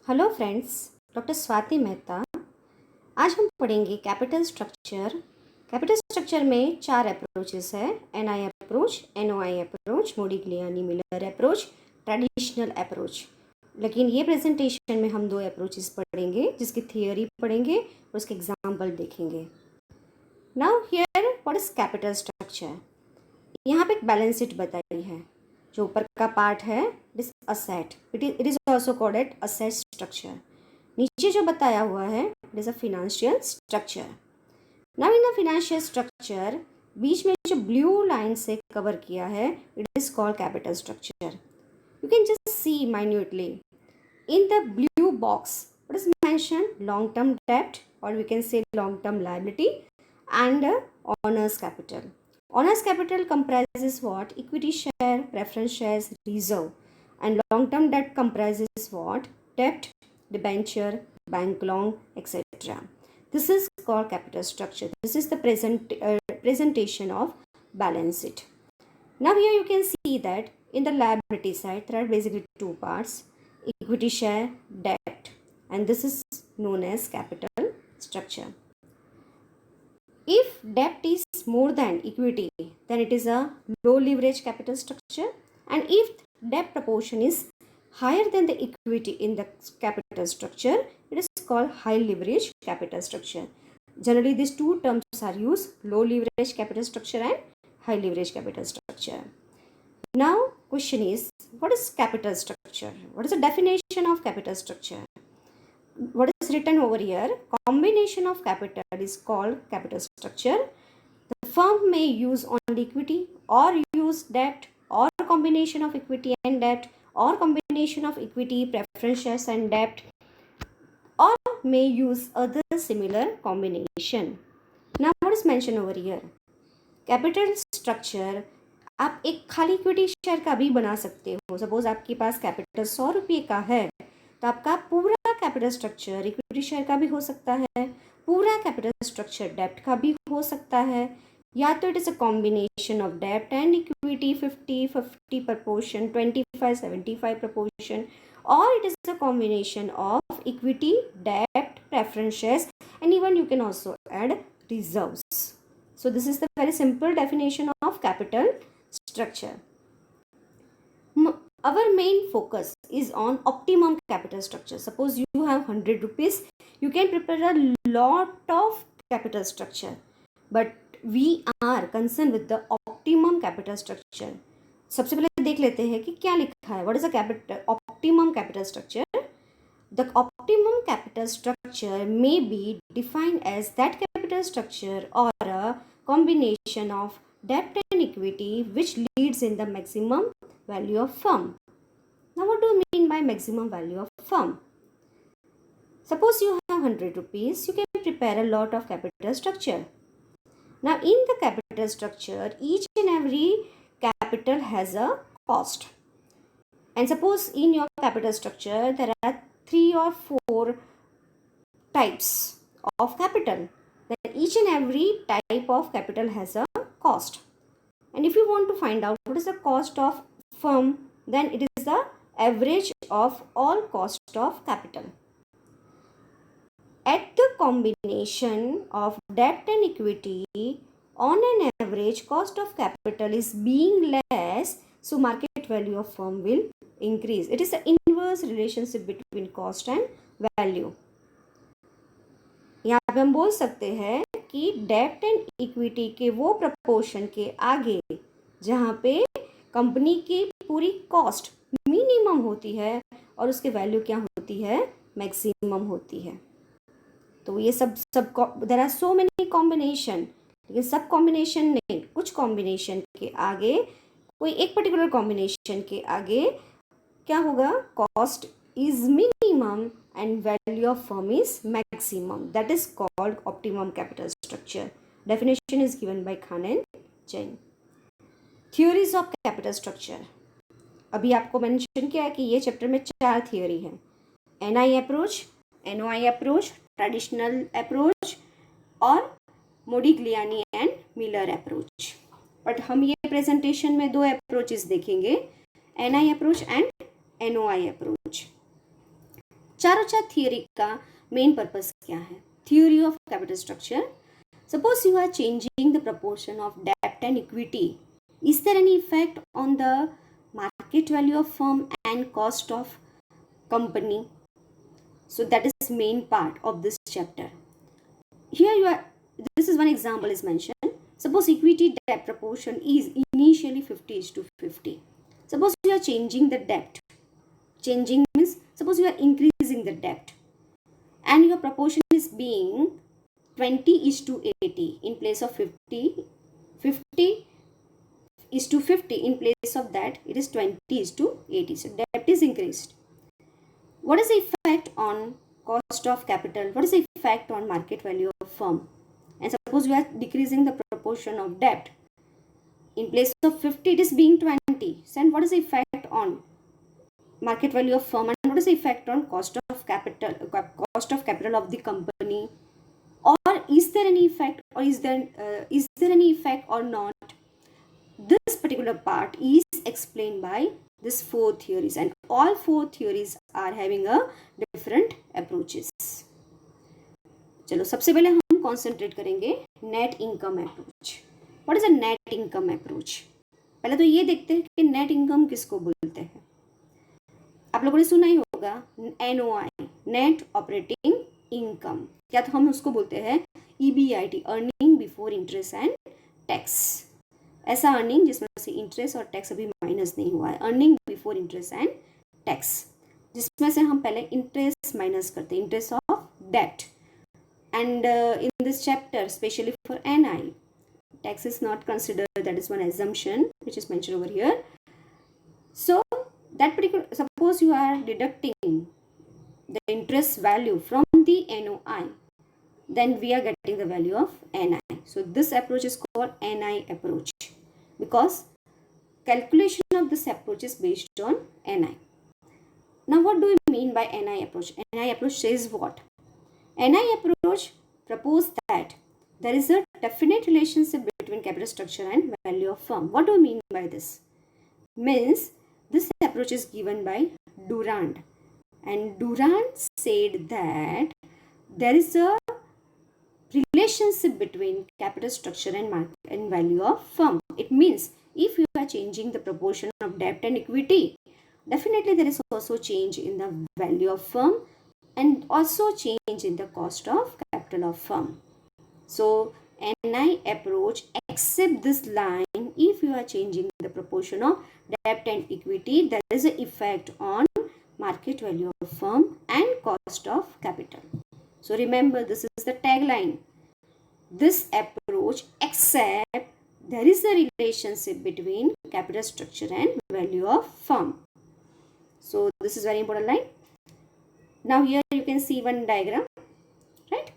Hello friends, doctor Swati Mehta. आज हम पढ़ेंगे कैपिटल स्ट्रक्चर। कैपिटल स्ट्रक्चर में 4 अप्रोचेस है: NI approach, NOI approach, Modigliani Miller approach, traditional approach. लेकिन ये प्रेजेंटेशन में हम 2 अप्रोचेस पढ़ेंगे, जिसकी थियोरी पढ़ेंगे और उसके एग्जाम्पल देखेंगे। Now here what is capital structure. यहाँ पे एक बैलेंस शीट बताई है। जो ऊपर का पार्ट है it is asset, it is also called at asset structure. नीचे जो बताया हुआ है it is a financial structure. Now in a financial structure बीच में जो ब्लू लाइन से कवर किया है it is called capital structure. You can just see minutely in the blue box what is mention long term डेब्ट और we can say long term liability and owners capital. Owners capital comprises what? Equity share, preference shares, reserve. And long term debt comprises what? Debt, debenture, bank loan, etc. This is called capital structure. This is the presentation of balance sheet. Now here you can see that in the liability side there are basically 2 parts: equity share, debt, and this is known as capital structure. If debt is more than equity, then it is a low leverage capital structure. And if debt proportion is higher than the equity in the capital structure, it is called high leverage capital structure. Generally, these 2 terms are used: low leverage capital structure and high leverage capital structure. Now, question is, what is capital structure? What is the definition of capital structure? What is written over here? Combination of capital is called capital structure. The firm may use only equity or use debt or combination of equity and debt or combination of equity, preference shares and debt, or may use other similar combination. Now what is mentioned over here? Capital structure आप एक खाली equity share का भी बना सकते हो। Suppose आपके पास capital 100 रुपये का है तो आपका पूरा कैपिटल स्ट्रक्चर इक्विटी शेयर का भी हो सकता है, पूरा कैपिटल स्ट्रक्चर डेब्ट का भी हो सकता है, या तो it is a combination of डेब्ट and equity 50-50 proportion, 25-75 proportion, or it is a combination of equity, debt, preference shares, and even you can also add reserves. So this is the very simple definition of capital structure. Our main focus is on optimum capital structure. Suppose you have 100 rupees, you can prepare a lot of capital structure, but we are concerned with the optimum capital structure. सबसे पहले देख लेते हैं कि क्या लिखा है. What is a optimum capital structure? The optimum capital structure may be defined as that capital structure or a combination of debt and equity which leads in the maximum value of firm. Now what do you mean by maximum value of firm? Suppose you have 100 rupees, you can prepare a lot of capital structure. Now in the capital structure, each and every capital has a cost. And suppose in your capital structure, there are 3 or 4 types of capital. Then each and every type of capital has a cost. And if you want to find out what is the cost of firm, then it is the average of all cost of capital. At the combination of debt and equity, on an average cost of capital is being less, so market value of firm will increase. It is the inverse relationship between cost and value. यहाँ पे हम बोल सकते हैं कि डेब्ट and equity के वो प्रपोर्शन के आगे जहाँ पे कंपनी की पूरी कॉस्ट मिनिमम होती है और उसके वैल्यू क्या होती है, मैक्सिमम होती है. तो ये सब there are so many combination, लेकिन सब कॉम्बिनेशन नहीं, कुछ कॉम्बिनेशन के आगे, कोई एक पर्टिकुलर कॉम्बिनेशन के आगे क्या होगा, cost is minimum and value of firm is maximum. That is called optimum capital structure. Definition is given by Khan and Jain. Theories of capital structure. अभी आपको मेंशन किया है कि ये चैप्टर में 4 थियोरी है: NI approach, NOI approach, traditional approach और Modigliani and Miller approach. But हम ये प्रेजेंटेशन में 2 अप्रोचेस देखेंगे: NI approach and NOI approach. चारों चार थियोरी का मेन पर्पस क्या है? Theory of capital structure. Suppose you are changing the proportion of debt and equity. Is there any effect on the market value of firm and cost of company? So that is main part of this chapter. Here you are, this is one example is mentioned. Suppose equity debt proportion is initially 50:50. Suppose you are changing the debt. Changing means suppose you are increasing the debt and your proportion is being 20:80 in place of 50:50 in place of that it is 20:80. So debt is increased. What is the effect on cost of capital? What is the effect on market value of firm? And suppose you are decreasing the proportion of debt. In place of 50 it is being 20. So and what is the effect on market value of firm and what is the effect on cost of capital of the company? Or is there any effect, or is there any effect or not? This particular part is explained by these four theories, and all four theories are having a different approaches. चलो सबसे पहले हम concentrate करेंगे net income approach. What is a net income approach? पहले तो ये देखते हैं कि नेट इनकम किसको बोलते हैं. आप लोगों ने सुना ही होगा NOI, नेट ऑपरेटिंग इनकम, या तो हम उसको बोलते हैं EBIT, earning before interest and tax. ऐसा अर्निंग जिसमें से इंटरेस्ट और टैक्स अभी माइनस नहीं हुआ है, earning before interest and tax, जिसमें से हम पहले इंटरेस्ट माइनस करते हैं, interest of debt. And in this chapter specially for NI, tax is not considered, that is one assumption which is mentioned over here. So that particular, suppose you are deducting the interest value from the NOI, then we are getting the value of NI. So this approach is called NI approach because calculation of this approach is based on NI. Now what do we mean by NI approach? NI approach says what? NI approach proposes that there is a definite relationship between capital structure and value of firm. What do we mean by this? Means this approach is given by Durand, and Durand said that there is a relationship between capital structure and value of firm. It means if you are changing the proportion of debt and equity, definitely there is also change in the value of firm and also change in the cost of capital of firm. So NI approach accept this line. If you are changing the proportion of debt and equity, there is an effect on market value of firm and cost of capital. So remember, this is the tagline. This approach accept there is a relationship between capital structure and value of firm. So this is very important line. Now here you can see one diagram, right?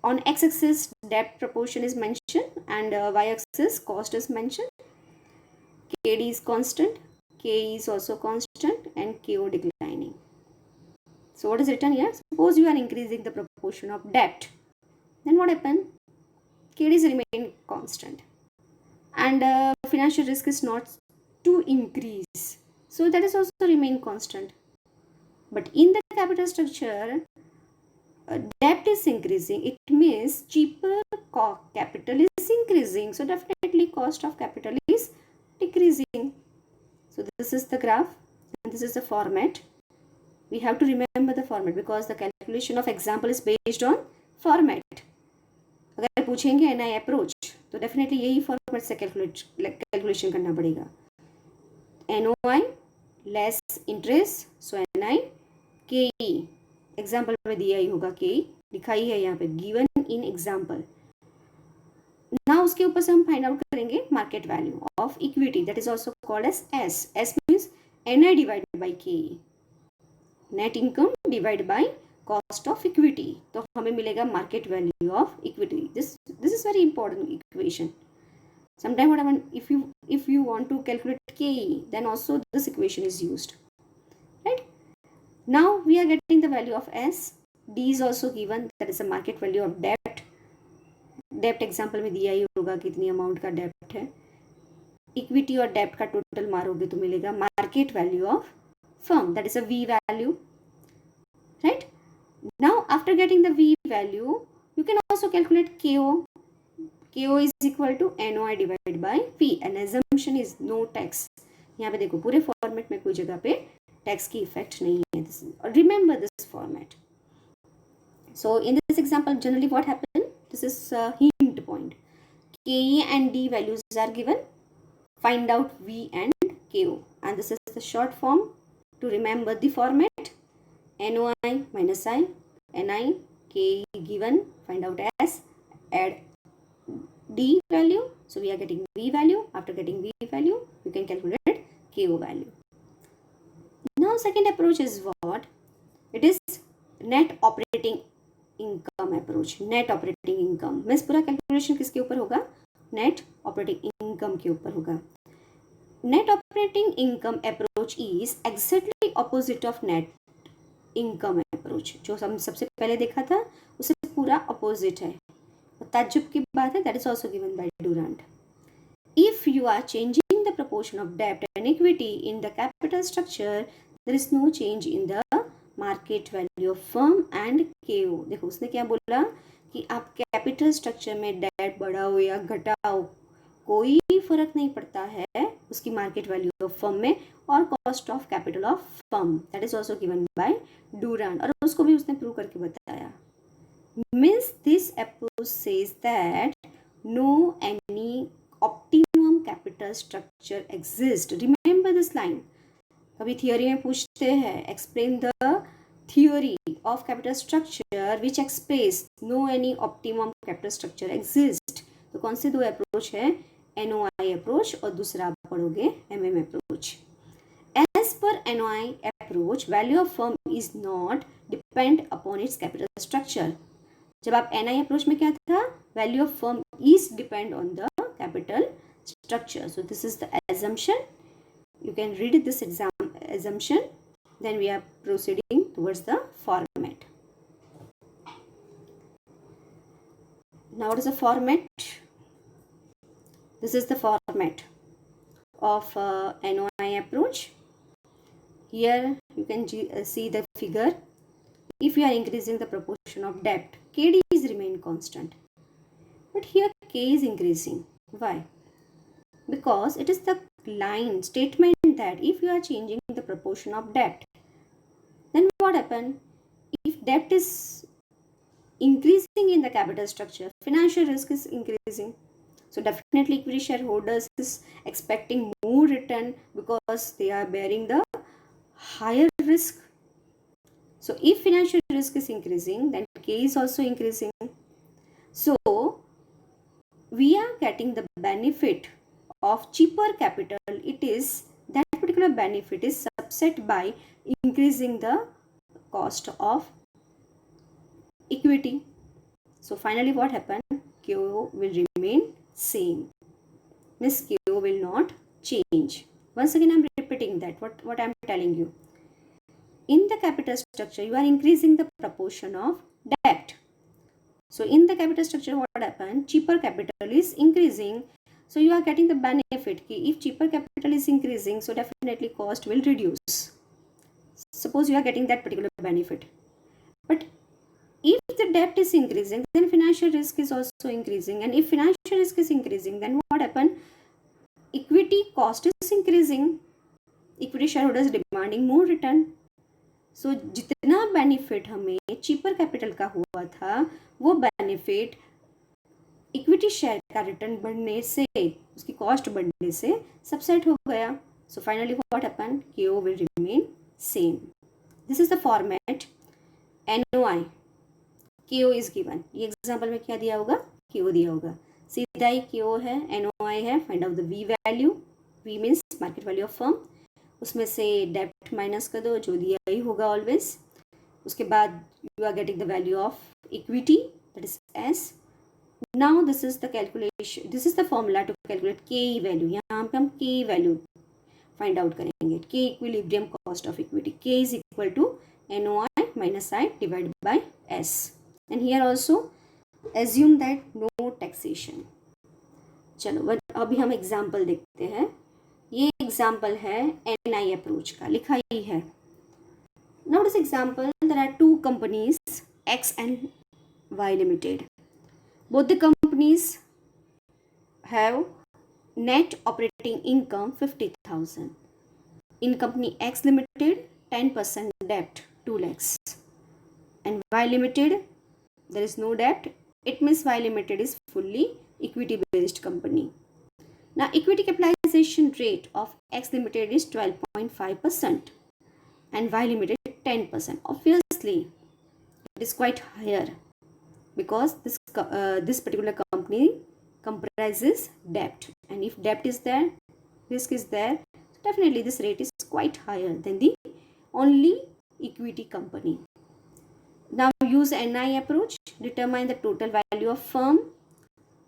On x-axis debt proportion is mentioned and y-axis cost is mentioned. KD is constant, KE is also constant and KO declining. So what is written here? Suppose you are increasing the proportion of debt, then what happen? KDs remain constant and financial risk is not to increase, so that is also remain constant. But in the capital structure, debt is increasing, it means cheaper capital is increasing, so definitely cost of capital is decreasing. So this is the graph and this is the format. We have to remember the format because the calculation of example is based on format. अगर पूछेंगे NI approach तो definitely यही format से calculation करना पड़ेगा. NOI less interest, so NI KE example में दिया ही होगा, KE लिखा ही है यहाँ पे, गिवन इन एग्जाम्पल. ना उसके ऊपर से हम फाइंड आउट करेंगे market value of equity, that is also called as S. S means NI divided by KE, net income divide by cost of equity, तो हमें मिलेगा market value of equity. This is very important equation. Sometime what happen, if you want to calculate KE, then also this equation is used, right? Now we are getting the value of S. D is also given, that is the market value of debt. डेप्ट example में दिया ही होगा कितनी amount का डेप्ट है. Equity और डेप्ट का total मारोगे तो मिलेगा market value of firm, that is a V value. right? Now after getting the V value, you can also calculate KO. KO is equal to NOI divided by P and assumption is no tax. यहाँ पे देखो पूरे format में कोई जगह पे tax की effect नहीं है. Remember this format. So in this example, generally what happened? This is a hint point. KE and D values are given. Find out V and KO. And this is the short form to remember the format. NOI minus I, NI, KE given. Find out S. Add D value. So we are getting V value. After getting V value, you can calculate KO value. Now second approach is what? It is net operating income approach. Net operating income means पूरा calculation किसके ऊपर होगा? Net operating income के ऊपर होगा. Net operating income approach is exactly opposite of net income approach. जो हम सबसे पहले देखा था उससे पूरा ऑपोजिट है. ताज्जुब की बात है, that is also given by Durant. If you are changing the proportion of डेब्ट and equity in the capital structure, there is no change in the market value of firm and KO. देखो उसने क्या बोला कि आप capital structure में date बढ़ाओ या घटाओ, कोई फर्क नहीं पड़ता है उसकी मार्केट वैल्यू ऑफ फर्म में और cost of capital of firm. That is also given by Durant और उसको भी उसने प्रूव करके बताया. Means this approach says that no any optimum capital structure exist. Remember this line. कभी थियोरी में पूछते हैं explain the theory of capital structure which express no any optimum capital structure exist. तो कौन से दो अप्रोच है? एनओआई अप्रोच और दूसरा आप पढ़ोगे एमएम अप्रोच. एज पर NOI approach value of firm is not depend upon its capital structure. जब आप एनआई अप्रोच में क्या था? Value of firm is depend on the capital structure. So this is the assumption. You can read this assumption, then we are proceeding towards the format. Now what is the format? This is the format of NOI approach. Here you can see the figure. If you are increasing the proportion of debt, KD is remain constant, but here K is increasing. Why? Because it is the line statement that if you are changing the proportion of debt, then what happen? If debt is increasing in the capital structure, financial risk is increasing. So definitely equity shareholders is expecting more return because they are bearing the higher risk. So if financial risk is increasing, then K is also increasing. So we are getting the benefit of cheaper capital. It is that particular benefit is subset by increasing the cost of equity. So finally what happened? KO will remain same. Miss KO will not change. Once again I am repeating that what I am telling you. In the capital structure you are increasing the proportion of debt. So in the capital structure what happened? Cheaper capital is increasing. So you are getting the benefit कि if cheaper capital is increasing, so definitely cost will reduce. Suppose you are getting that particular benefit. But if the debt is increasing, then financial risk is also increasing. And if financial risk is increasing, then what happen? Equity cost is increasing. Equity shareholders demanding more return. So जितना benefit हमें cheaper capital का हुआ था, वो benefit equity share का return बढ़ने से, उसकी कॉस्ट बढ़ने से सबसेट हो गया. So finally what happen? KO will remain same. This is the format. NOI KO is given. ये एग्जांपल में क्या दिया होगा? केओ दिया होगा. सीधा ही केओ है, एनओआई है. Find out the V value. V means market value of firm. उसमें से डेब्ट माइनस कर दो, जो दिया ही होगा ऑलवेज. उसके बाद you are getting the value of equity, that is S. Now this is the calculation, this is the formula to calculate KE value. यहाँ पे हम KE value find out करेंगे. K equilibrium cost of equity. K is equal to NOI minus I divided by S. And here also assume that no taxation. चलो अभी हम example देखते हैं. ये एग्जाम्पल है NI अप्रोच का, लिखा ही है. Now this example there are two companies, X and Y Limited. Both the companies have net operating income 50,000. In company X Limited, 10% debt, 2 lakhs. And Y Limited, there is no debt. It means Y Limited is fully equity based company. Now equity capitalization rate of X Limited is 12.5% and Y Limited 10%. Obviously, it is quite higher because this particular company comprises debt, and if debt is there, risk is there, so definitely this rate is quite higher than the only equity company. Now use NI approach, determine the total value of firm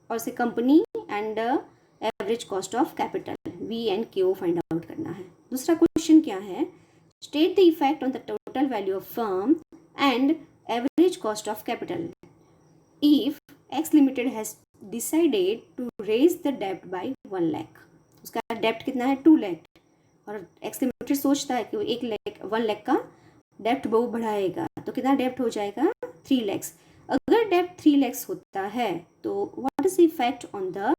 or say company and average cost of capital V and के ओ find out करना है. दूसरा question क्या है, state the effect on the total value of firm and average cost of capital if X limited has decided to raise the डेप्ट by 1 lakh. उसका डेप्ट कितना है 2 लाख और एक्स लिमिटेड सोचता है कि वो 1 लाख का डेप्ट वो बढ़ाएगा तो कितना डेप्ट हो जाएगा 3 लाख. अगर डेप्ट 3 लाख होता है तो what is the effect on the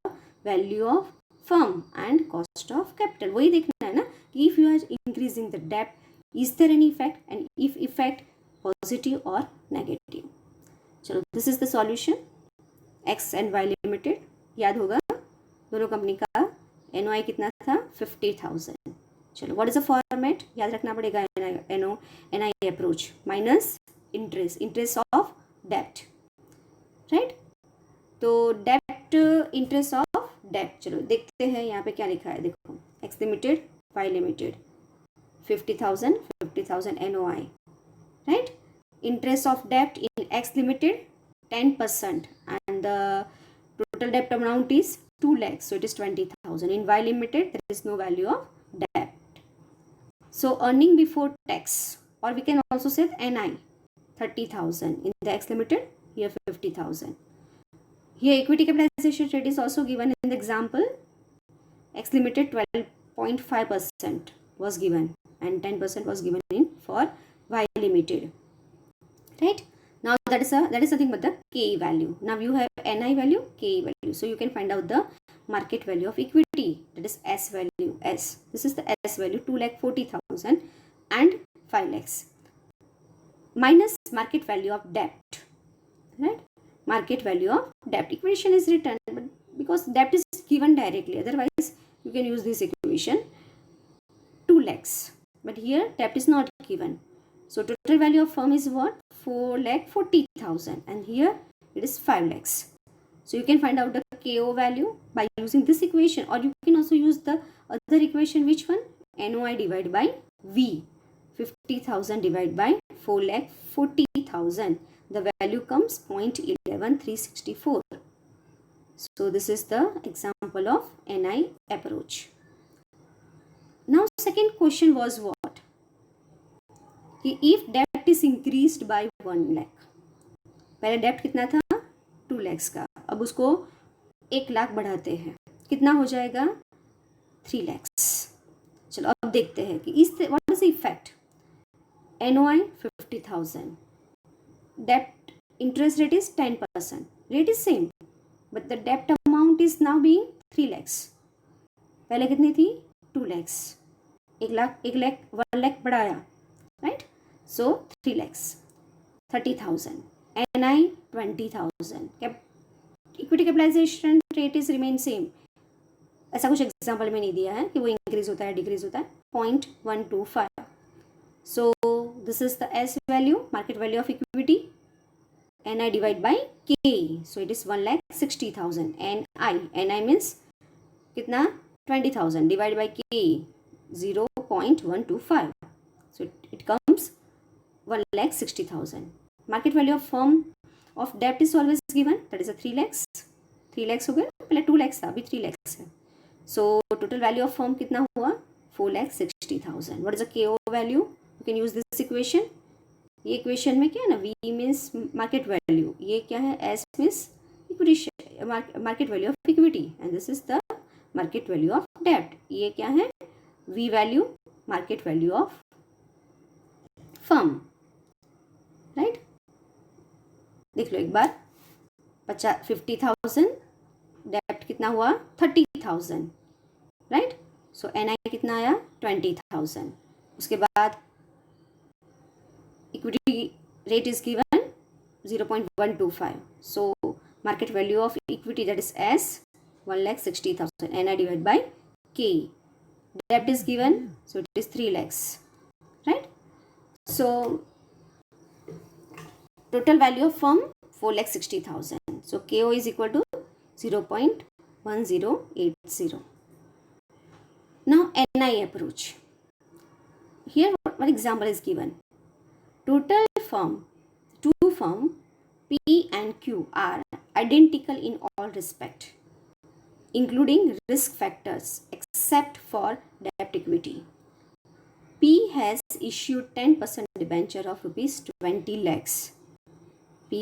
value of firm and cost of capital. वही देखना है ना कि if you are increasing the डेप्ट is there any effect and if effect positive और नेगेटिव. चलो this is the solution. X and Y limited याद होगा दोनों कंपनी का एनओआई कितना था 50,000. चलो व्हाट इज द फॉर्मेट याद रखना पड़ेगा. NI approach minus interest of डेप्ट, राइट. तो डेप्ट इंटरेस्ट ऑफ डेप्ट. चलो देखते हैं यहाँ पे क्या लिखा है. देखो X limited Y limited 50,000 NOI, right. Interest of डेप्ट in X limited 10% and the total debt amount is 2 lakhs, so it is 20,000. In Y limited there is no value of debt. So earning before tax, or we can also say NI 30,000. In the X limited here 50,000. Here equity capitalization rate is also given in the example. X limited 12.5% was given and 10% was given in for Y limited, right. Now that is nothing but the KE value. Now you have NI value, KE value. So you can find out the market value of equity, that is S value, S. This is the S value 2,40,000 and 5 lakhs. Minus market value of debt, right? Market value of debt. Equation is written, but because debt is given directly, otherwise you can use this equation 2 lakhs. But here debt is not given. So total value of firm is what? 4,40,000 and here it is 5 lakhs. So you can find out the KO value by using this equation, or you can also use the other equation. Which one? NOI divided by V. 50,000 divided by 4,40,000. The value comes 0.11364. So this is the example of NI approach. Now second question was what? If debt is increased by 1 lakh. पहले डेप्ट कितना था 2 lakhs का, अब उसको 1 लाख बढ़ाते हैं, कितना हो जाएगा 3 lakhs. चलो अब देखते हैं कि इस what is the effect. NOI 50,000, डेप्ट interest rate is 10%, rate is same but the डेप्ट amount is now being 3 lakhs. पहले कितनी थी 2 lakhs. 1 लाख बढ़ाया, right. So 3 lakhs, 30,000. NI 20,000. Equity capitalization rate is remain same. ऐसा कुछ एग्जाम्पल में नहीं दिया है कि वो इंक्रीज होता है डिक्रीज होता है. 0.125. So this is the S value, market value of equity. NI divide by K. So it is 1,60,000. NI means कितना 20,000 divided by K 0.125. So it comes 1,60,000. Market value of firm of debt is always given, that is a 3 lakhs. 3 lakhs हो गया, पहले 2 lakhs था, अभी 3 lakhs है. So total value of firm कितना हुआ 4,60,000. What is the KO value? You can use this equation. ये equation में क्या है ना, V means market value, ये क्या है S means equity market value of equity and this is the market value of debt. ये क्या है V value market value of firm. Right, देख लो एक बार, 50,000, डेप्ट कितना हुआ 30,000, राइट। सो NI कितना आया 20,000। उसके बाद equity rate is given 0.125, so market value of equity, that is S, 1,60,000, NI divided by K. Debt is given, so it is 3 lakhs, right? So total value of firm 4,60,000. So KO is equal to 0.1080. Now NI approach. Here one example is given. Total firm, two firm P and Q are identical in all respect, including risk factors except for debt equity. P has issued 10% debenture of rupees 20 lakhs. P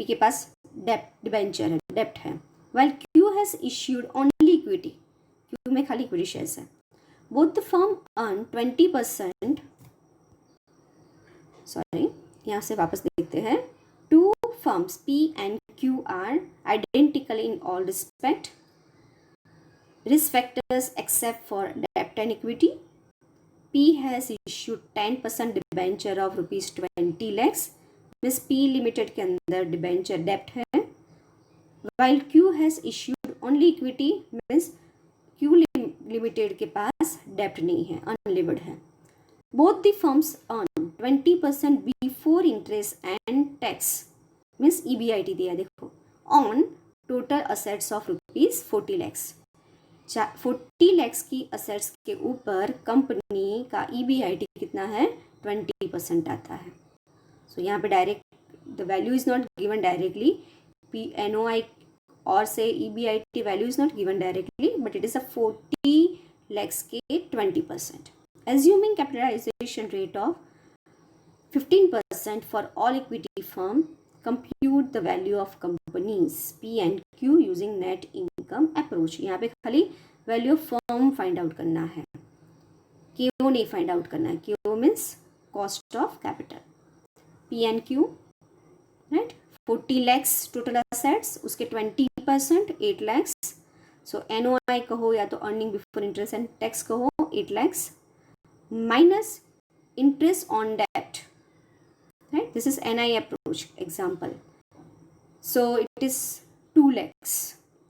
के पास debenture है, डेप्ट है, while Q has issued only equity. Q में खाली equity shares है. Both the firm earn 20%. Sorry, यहाँ से वापस देखते हैं. Two firms P and Q are identical in all respect, risk factors except for debt and equity. P has issued 10% debenture of rupees 20 lakhs. Miss P limited के अंदर debenture डेप्ट है, while Q has issued only equity, means Q limited के पास डेप्ट नहीं है, unlevered है. Both the firms earn 20% before interest and tax, means EBIT दिया देखो, on total assets of rupees 40 lakhs. 40 lakhs की assets के ऊपर कंपनी का EBIT कितना है 20% आता है. सो यहाँ पे direct the value is not given directly, NOI और से EBIT value is not given directly, but it is a 40 lakhs के 20%. Assuming capitalization rate of 15% for all equity firm, compute the value of companies P and Q using net income approach. यहाँ पे खाली value of firm find out करना है, KO नहीं find out करना है. KO means cost of capital. P and Q, right? 40 lakhs total assets, उसके 20% 8 lakhs. So NOI कहो या तो earning before interest and tax कहो 8 lakhs minus interest on debt, right? This is NI approach example. So it is 2 lakhs.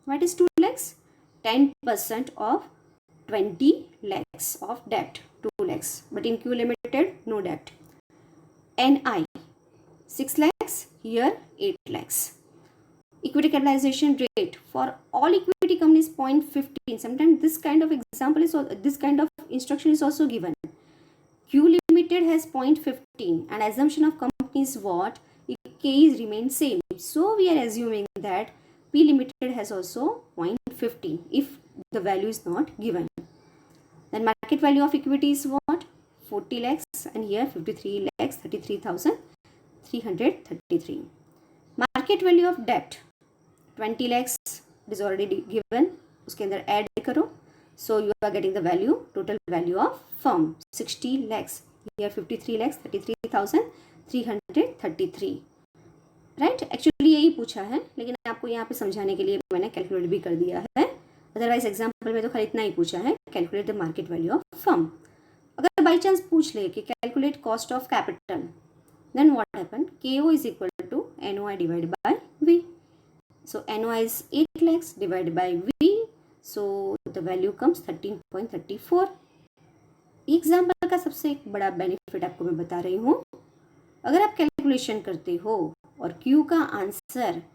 What is 2 lakhs? 10% of 20 lakhs of debt, 2 lakhs. But in Q Limited, no debt. NI 6 lakhs, here 8 lakhs. Equity capitalization rate for all equity companies 0.15. Sometimes this kind of example is, this kind of instruction is also given. Q Limited has 0.15 and assumption of companies what? K is remain same. So we are assuming that P Limited has also 0.15 if the value is not given. Then market value of equity is what? 40 lakhs and here 53 lakhs 33,333. Market value of debt 20 lakhs is already given, उसके अंदर add करो. So you are getting the value, total value of firm 60 lakhs, here 53 lakhs 33,333, right. Actually यही पूछा है, लेकिन आपको यहाँ पे समझाने के लिए मैंने कैलकुलेट भी कर दिया है. अदरवाइज एग्जाम्पल में तो खाली इतना ही पूछा है, calculate the market value of firm. अगर बाई चांस पूछ ले कि calculate cost of capital, then what happen? KO is equal to NOI divide by V. So NOI is 8 lakhs divide by V, so the value comes 13.34. Example का सबसे एक बड़ा benefit आपको मैं बता रही हूँ, अगर आप कैलकुलेशन करते हो और Q का आंसर